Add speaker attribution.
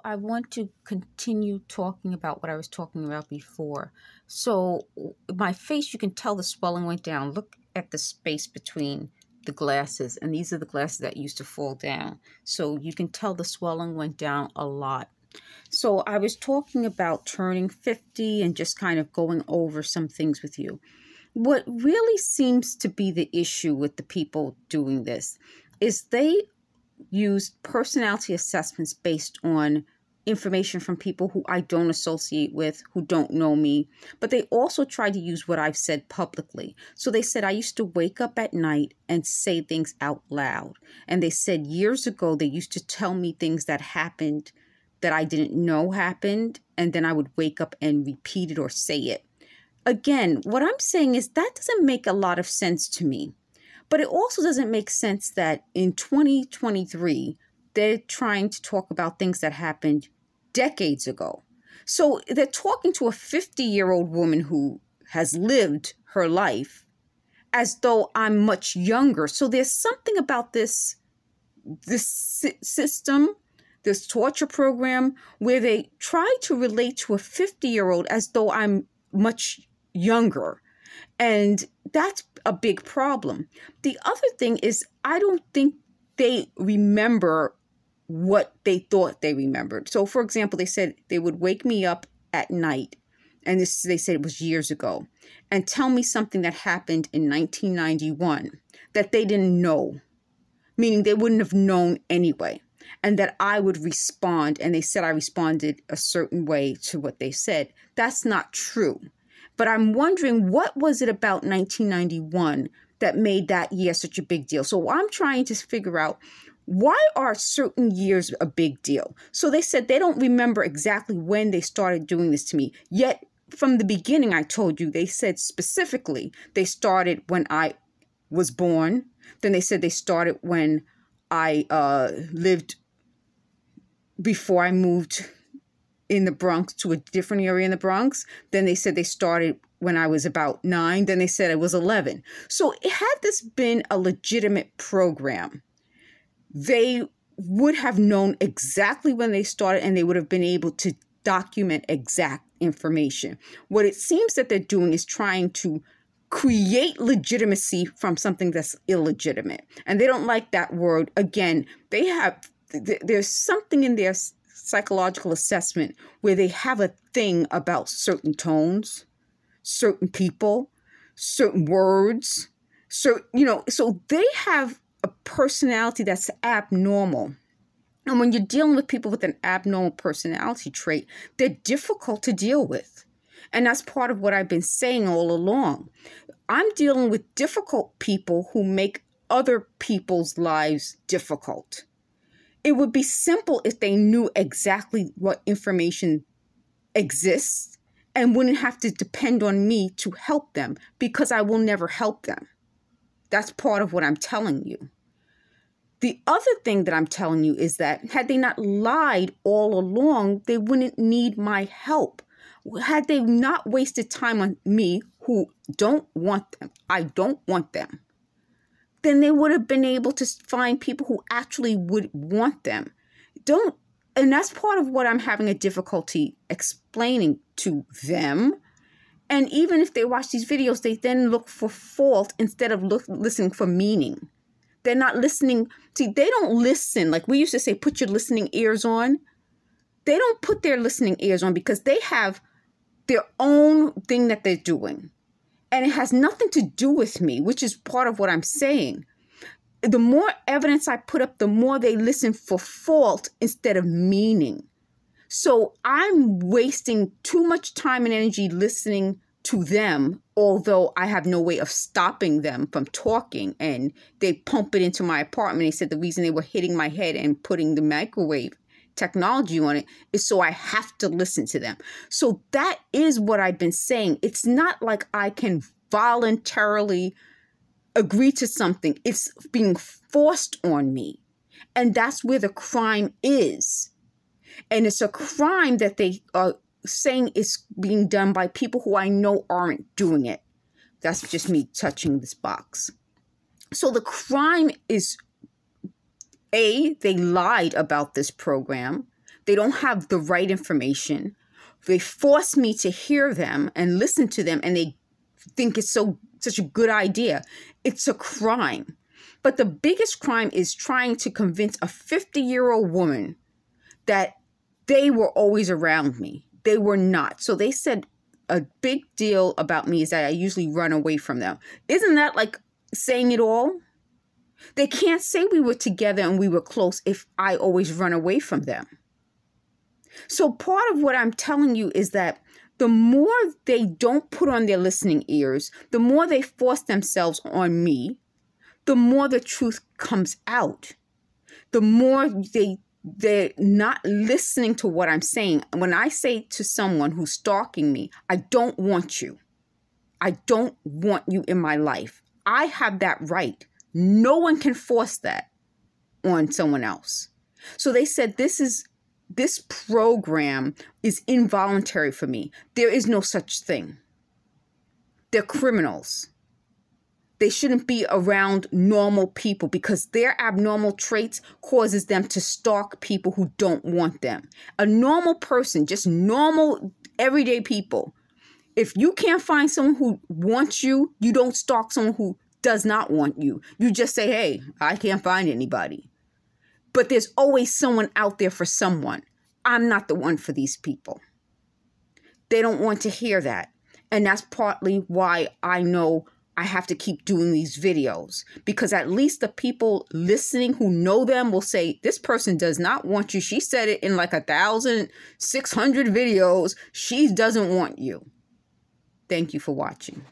Speaker 1: I want to continue talking about what I was talking about before. So my face, you can tell the swelling went down. Look at the space between the glasses, and these are the glasses that used to fall down. So you can tell the swelling went down a lot. So I was talking about turning 50 and just kind of going over some things with you. What really seems to be the issue with the people doing this is they use personality assessments based on information from people who I don't associate with, who don't know me, but they also try to use what I've said publicly. So they said I used to wake up at night and say things out loud. And they said years ago, they used to tell me things that happened that I didn't know happened, and then I would wake up and repeat it or say it. Again, what I'm saying is that doesn't make a lot of sense to me. But it also doesn't make sense that in 2023, they're trying to talk about things that happened decades ago. So they're talking to a 50-year-old woman who has lived her life as though I'm much younger. So there's something about this system, this torture program, where they try to relate to a 50-year-old as though I'm much younger. And that's a big problem. The other thing is, I don't think they remember what they thought they remembered. So, for example, they said they would wake me up at night, and they said it was years ago, and tell me something that happened in 1991 that they didn't know, meaning they wouldn't have known anyway, and that I would respond, and they said I responded a certain way to what they said. That's not true. But I'm wondering, what was it about 1991 that made that year such a big deal? So I'm trying to figure out, why are certain years a big deal? So they said they don't remember exactly when they started doing this to me. Yet from the beginning, I told you, they said specifically they started when I was born. Then they said they started when I lived before I moved in the Bronx to a different area in the Bronx. Then they said they started when I was about 9. Then they said I was 11. So had this been a legitimate program, they would have known exactly when they started, and they would have been able to document exact information. What it seems that they're doing is trying to create legitimacy from something that's illegitimate. And they don't like that word. Again, there's something in their psychological assessment where they have a thing about certain tones, certain people, certain words, so they have a personality that's abnormal. And when you're dealing with people with an abnormal personality trait, they're difficult to deal with. And that's part of what I've been saying all along. I'm dealing with difficult people who make other people's lives difficult. It would be simple if they knew exactly what information exists and wouldn't have to depend on me to help them, because I will never help them. That's part of what I'm telling you. The other thing that I'm telling you is that had they not lied all along, they wouldn't need my help. Had they not wasted time on me, who don't want them, I don't want them, then they would have been able to find people who actually would want them. And that's part of what I'm having a difficulty explaining to them. And even if they watch these videos, they then look for fault instead of listening for meaning. They're not listening. See, they don't listen. Like we used to say, put your listening ears on. They don't put their listening ears on because they have their own thing that they're doing. And it has nothing to do with me, which is part of what I'm saying. The more evidence I put up, the more they listen for fault instead of meaning. So I'm wasting too much time and energy listening to them, although I have no way of stopping them from talking. And they pump it into my apartment. They said the reason they were hitting my head and putting the microwave technology on it is so I have to listen to them. So that is what I've been saying. It's not like I can voluntarily agree to something. It's being forced on me. And that's where the crime is. And it's a crime that they are saying is being done by people who I know aren't doing it. That's just me touching this box. So the crime is, A, they lied about this program. They don't have the right information. They force me to hear them and listen to them, and they think it's such a good idea. It's a crime. But the biggest crime is trying to convince a 50-year-old woman that they were always around me. They were not. So they said a big deal about me is that I usually run away from them. Isn't that like saying it all? They can't say we were together and we were close if I always run away from them. So part of what I'm telling you is that the more they don't put on their listening ears, the more they force themselves on me, the more the truth comes out. The more they're not listening to what I'm saying. When I say to someone who's stalking me, I don't want you. I don't want you in my life. I have that right. No one can force that on someone else. So they said this program is involuntary for me. There is no such thing. They're criminals. They shouldn't be around normal people because their abnormal traits causes them to stalk people who don't want them. A normal person, just normal, everyday people. If you can't find someone who wants you, you don't stalk someone who does not want you. You just say, hey, I can't find anybody. But there's always someone out there for someone. I'm not the one for these people. They don't want to hear that. And that's partly why I know I have to keep doing these videos, because at least the people listening who know them will say, this person does not want you. She said it in like 1,600 videos. She doesn't want you. Thank you for watching.